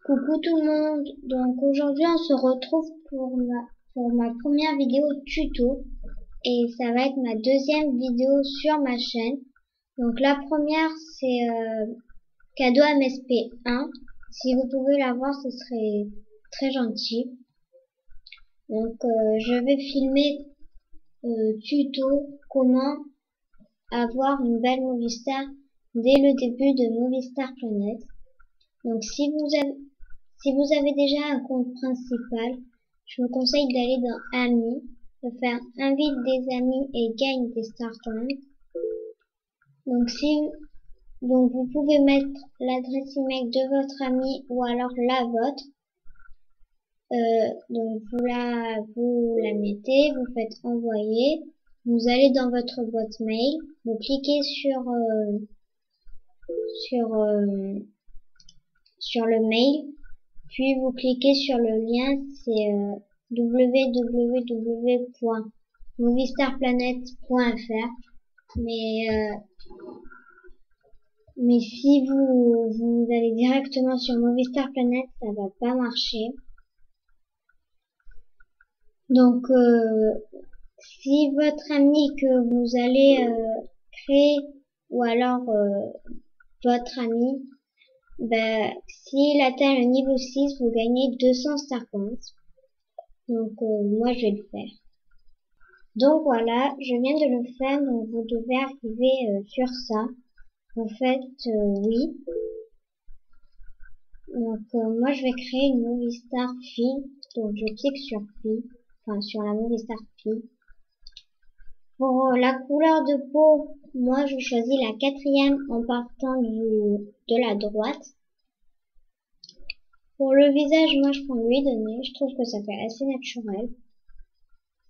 Coucou tout le monde, donc aujourd'hui on se retrouve pour ma première vidéo tuto et ça va être ma deuxième vidéo sur ma chaîne. Donc la première c'est cadeau MSP 1, si vous pouvez la voir ce serait très gentil. Donc je vais filmer tuto comment avoir une belle Movistar dès le début de Movistar Planet. Donc si vous avez déjà un compte principal, je vous conseille d'aller dans Amis, de faire invite des amis et gagne des Star Coins. Donc vous pouvez mettre l'adresse email de votre ami ou alors la vôtre. Donc vous la mettez, vous faites envoyer, vous allez dans votre boîte mail, vous cliquez sur le mail. Puis vous cliquez sur le lien, c'est www.movistarplanet.fr. Mais si vous allez directement sur Movistar Planet, ça va pas marcher. Donc si votre ami que vous allez créer ou alors votre ami, s'il atteint le niveau 6, vous gagnez 200 Star Coins. Donc moi je vais le faire. Donc voilà, je viens de le faire, donc vous devez arriver sur ça. Vous faites oui. Donc moi je vais créer une Movistar fille. Donc je clique sur fille, enfin sur la Movistar fille. Pour la couleur de peau, moi je choisis la 4e en partant de la droite. Pour le visage, moi je prends l'huile de nez, je trouve que ça fait assez naturel.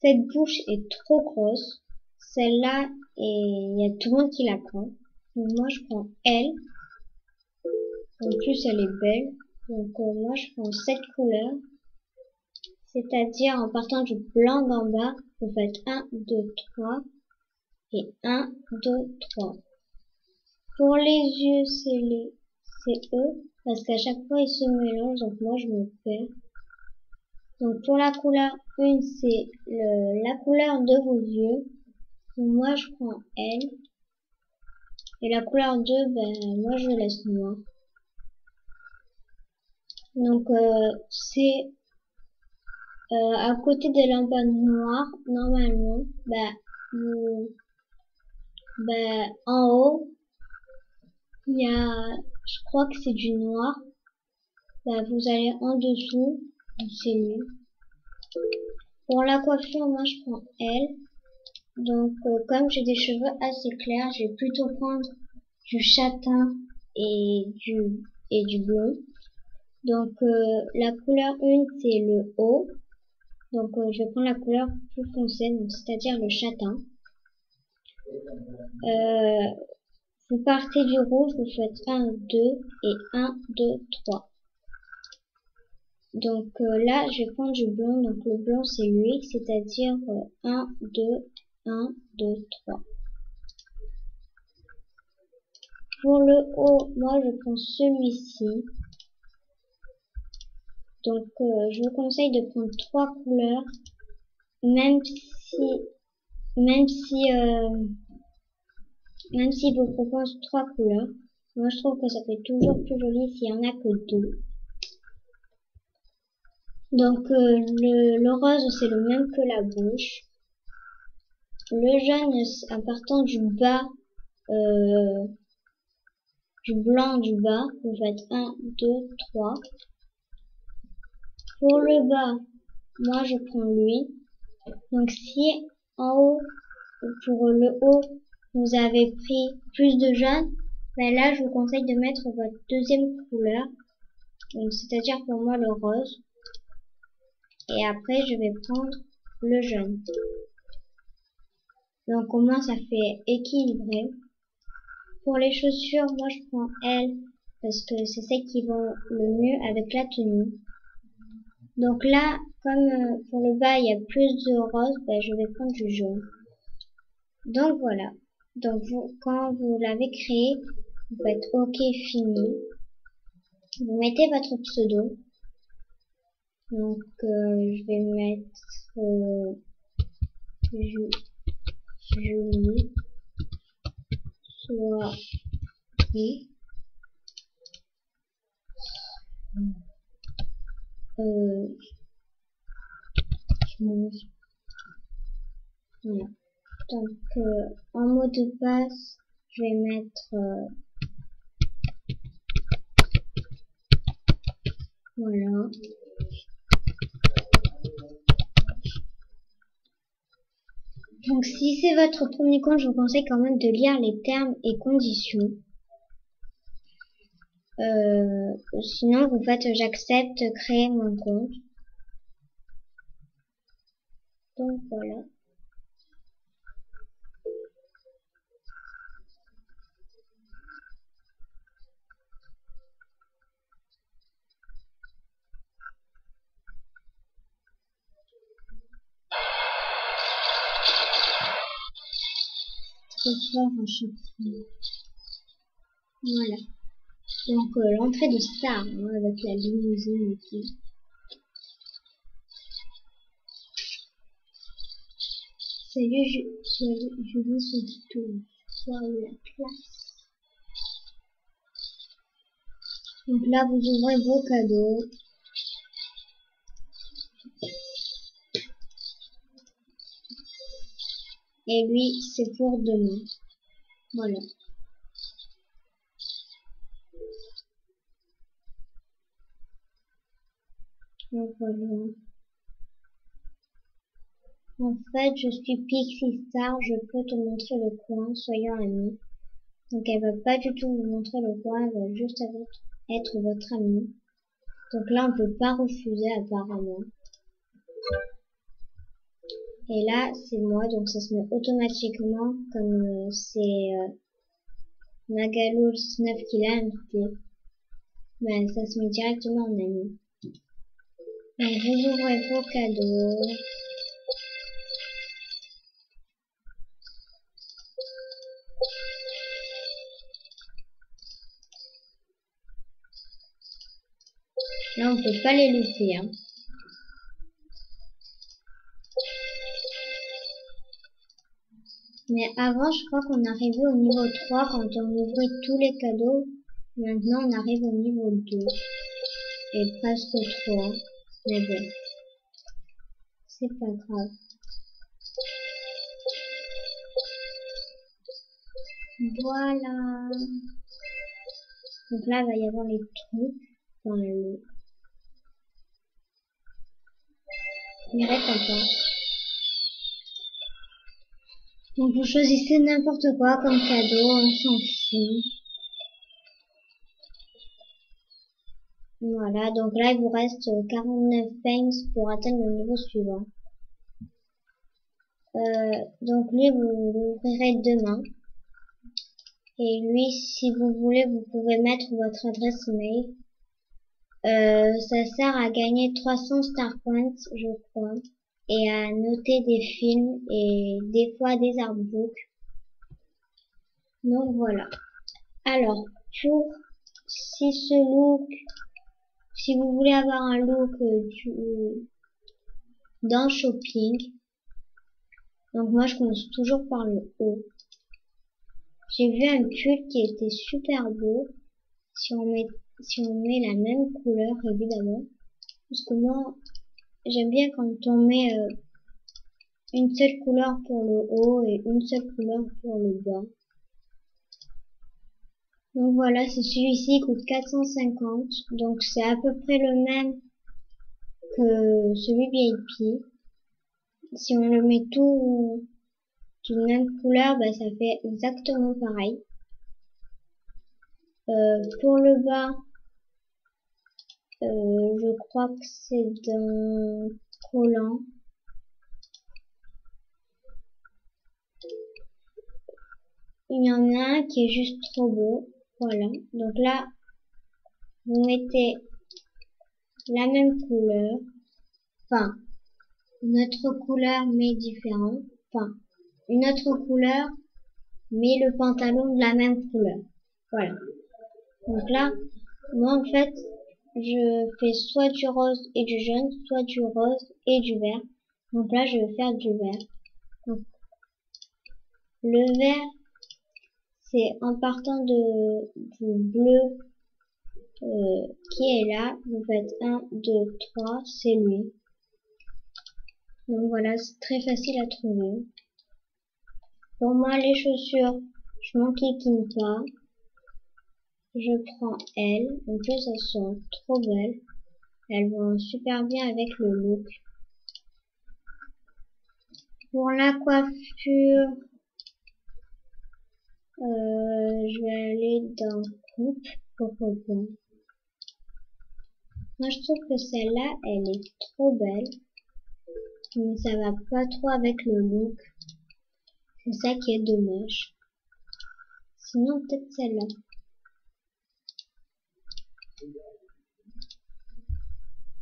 Cette bouche est trop grosse. Celle-là, il y a tout le monde qui la prend. Donc moi je prends elle. En plus elle est belle. Donc moi je prends cette couleur. C'est-à-dire en partant du blanc d'en bas, vous faites 1, 2, 3. Et 1, 2, 3. Pour les yeux, c'est E. Parce qu'à chaque fois ils se mélangent. Donc moi je me perds. Donc pour la couleur 1, c'est la couleur de vos yeux. Donc moi je prends L. Et la couleur 2, moi je laisse noir. Donc c'est à côté des lampades noires, normalement, en haut, il y a, je crois que c'est du noir. Vous allez en dessous, c'est lui. Pour la coiffure, moi je prends L. Donc comme j'ai des cheveux assez clairs, je vais plutôt prendre du châtain et du blond. Donc la couleur 1 c'est le haut. Donc je vais prendre la couleur plus foncée, donc c'est-à-dire le châtain. Vous partez du rouge, vous faites 1, 2 et 1, 2, 3. Donc là je vais prendre du blanc, donc le blanc c'est lui, c'est-à-dire 1, 2, 1, 2, 3. Pour le haut, moi je prends celui-ci. Donc je vous conseille de prendre 3 couleurs, même si vous propose 3 couleurs. Moi je trouve que ça fait toujours plus joli s'il y en a que 2. Donc le rose c'est le même que la bouche. Le jaune en partant du bas, du blanc du bas, vous faites 1, 2, 3. Pour le bas, moi je prends lui. Donc si en haut, pour le haut, vous avez pris plus de jaune, là je vous conseille de mettre votre deuxième couleur. Donc c'est-à-dire pour moi le rose. Et après je vais prendre le jaune. Donc au moins ça fait équilibré. Pour les chaussures, moi je prends L parce que c'est celles qui vont le mieux avec la tenue. Donc là, comme pour le bas il y a plus de rose, je vais prendre du jaune. Donc voilà. Donc quand vous l'avez créé, vous faites OK, fini. Vous mettez votre pseudo. Donc, je vais mettre Julie Soirée. Voilà. Donc, en mot de passe, je vais mettre voilà. Donc, si c'est votre premier compte, je vous conseille quand même de lire les termes et conditions. Sinon, vous faites j'accepte, créer mon compte. Donc, voilà. Très fort à chaque fois. Voilà. Donc, l'entrée de star, hein, avec la limousine et tout. Salut Julie Sodito, waouh la classe. Donc là vous ouvrez vos cadeaux. Et lui c'est pour demain. Voilà. Donc voilà. En fait je suis Pixie Star, je peux te montrer le coin, soyons amis. Donc elle va pas du tout vous montrer le coin, elle va juste être votre amie. Donc là on peut pas refuser apparemment. Et là c'est moi, donc ça se met automatiquement comme c'est Magalo 19 qui l'a invité. Ben ça se met directement en ami. Donc vous ouvrez vos cadeaux. Là, on peut pas les louper, hein. Mais avant, je crois qu'on arrivait au niveau 3 quand on ouvrait tous les cadeaux. Maintenant, on arrive au niveau 2. Et presque 3. Mais bon. C'est pas grave. Voilà. Donc là, il va y avoir les trucs dans le... Une récompense. Donc vous choisissez n'importe quoi comme cadeau, on s'en fout. Voilà, donc là il vous reste 49 fangs pour atteindre le niveau suivant. Donc lui vous l'ouvrirez demain. Et lui, si vous voulez, vous pouvez mettre votre adresse email. Ça sert à gagner 300 star points, je crois, et à noter des films et des fois des artbooks. Donc voilà. Alors, pour si ce look, si vous voulez avoir un look dans shopping, donc moi je commence toujours par le haut. J'ai vu un pull qui était super beau. Si on met la même couleur évidemment, parce que moi j'aime bien quand on met une seule couleur pour le haut et une seule couleur pour le bas. Donc voilà, c'est celui-ci, il coûte 450, donc c'est à peu près le même que celui VIP. Si on le met tout d'une même couleur, bah, ça fait exactement pareil. Pour le bas, je crois que c'est d'un collant. Il y en a un qui est juste trop beau. Voilà. Donc là, vous mettez la même couleur. Enfin, une autre couleur mais différente. Enfin, une autre couleur mais le pantalon de la même couleur. Voilà. Donc là, Moi, en fait, je fais soit du rose et du jaune, soit du rose et du vert. Donc là, je vais faire du vert. Donc, le vert, c'est en partant du bleu qui est là. Vous faites 1, 2, 3, c'est lui. Donc voilà, c'est très facile à trouver. Pour moi, les chaussures, je m'enquiquine pas. Je prends elles. En plus, elles sont trop belles. Elles vont super bien avec le look. Pour la coiffure, je vais aller dans coupe. Pourquoi pas. Moi, je trouve que celle-là, elle est trop belle. Mais ça va pas trop avec le look. C'est ça qui est dommage. Sinon, peut-être celle-là.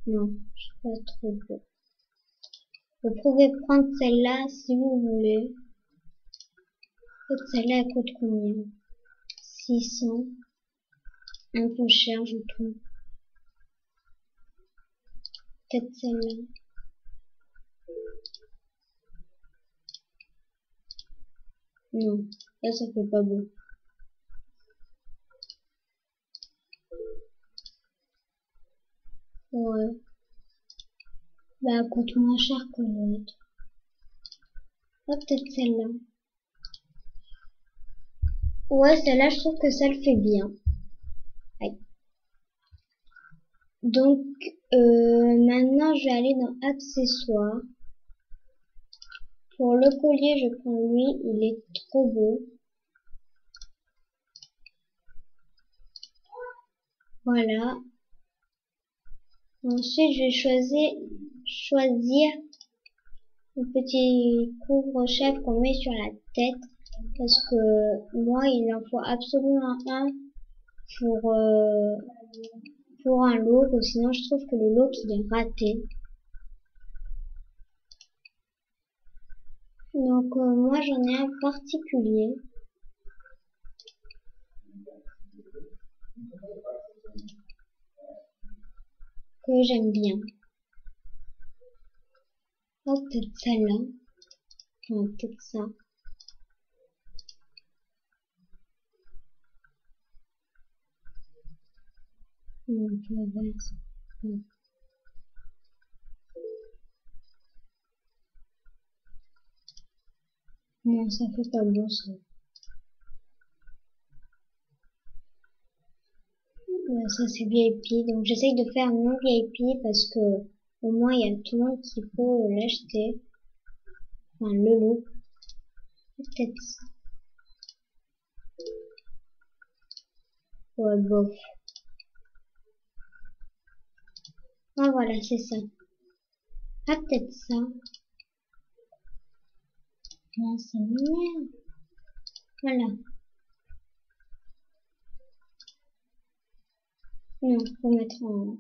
Non, je suis pas trop beau. Vous pouvez prendre celle-là si vous voulez. Celle-là, elle coûte combien? 600. Un peu cher, je trouve. Peut-être celle-là. Non, là, ça fait pas beau. Ouais. Bah, elle coûte moins cher que l'autre. Ah, peut-être celle-là. Ouais, celle-là, je trouve que ça le fait bien. Aïe. Donc, maintenant, je vais aller dans accessoires. Pour le collier, je prends lui, il est trop beau. Voilà. Ensuite, je vais choisir le petit couvre-chef qu'on met sur la tête. Parce que moi, il en faut absolument un pour un look. Ou sinon, je trouve que le look, il est raté. Donc, moi, j'en ai un particulier. Que j'aime bien. Oh, peut-être celle-là. Enfin, peut-être ça. Non, non, ça fait pas bon ça. Ça c'est VIP. Donc j'essaye de faire non VIP parce que au moins il y a tout le monde qui peut l'acheter. Enfin le lot. Peut-être ça. Ouais, bof. Ah voilà, c'est ça. Ah peut-être ça. Non, ça m'énerve. Voilà. Non, faut mettre en.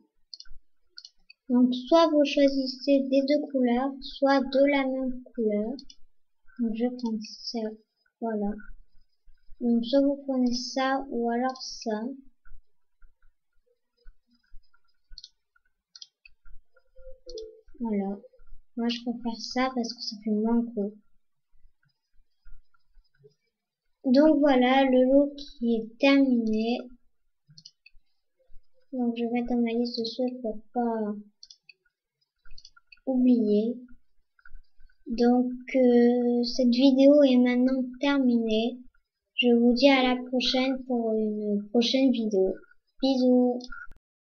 Donc soit vous choisissez des deux couleurs, soit de la même couleur. Donc je prends ça. Voilà. Donc soit vous prenez ça ou alors ça. Voilà. Moi je préfère ça parce que ça fait moins gros. Donc voilà, le look qui est terminé. Donc je vais mettre dans ma liste de souhaits pour pas oublier. Donc cette vidéo est maintenant terminée. Je vous dis à la prochaine pour une prochaine vidéo. Bisous.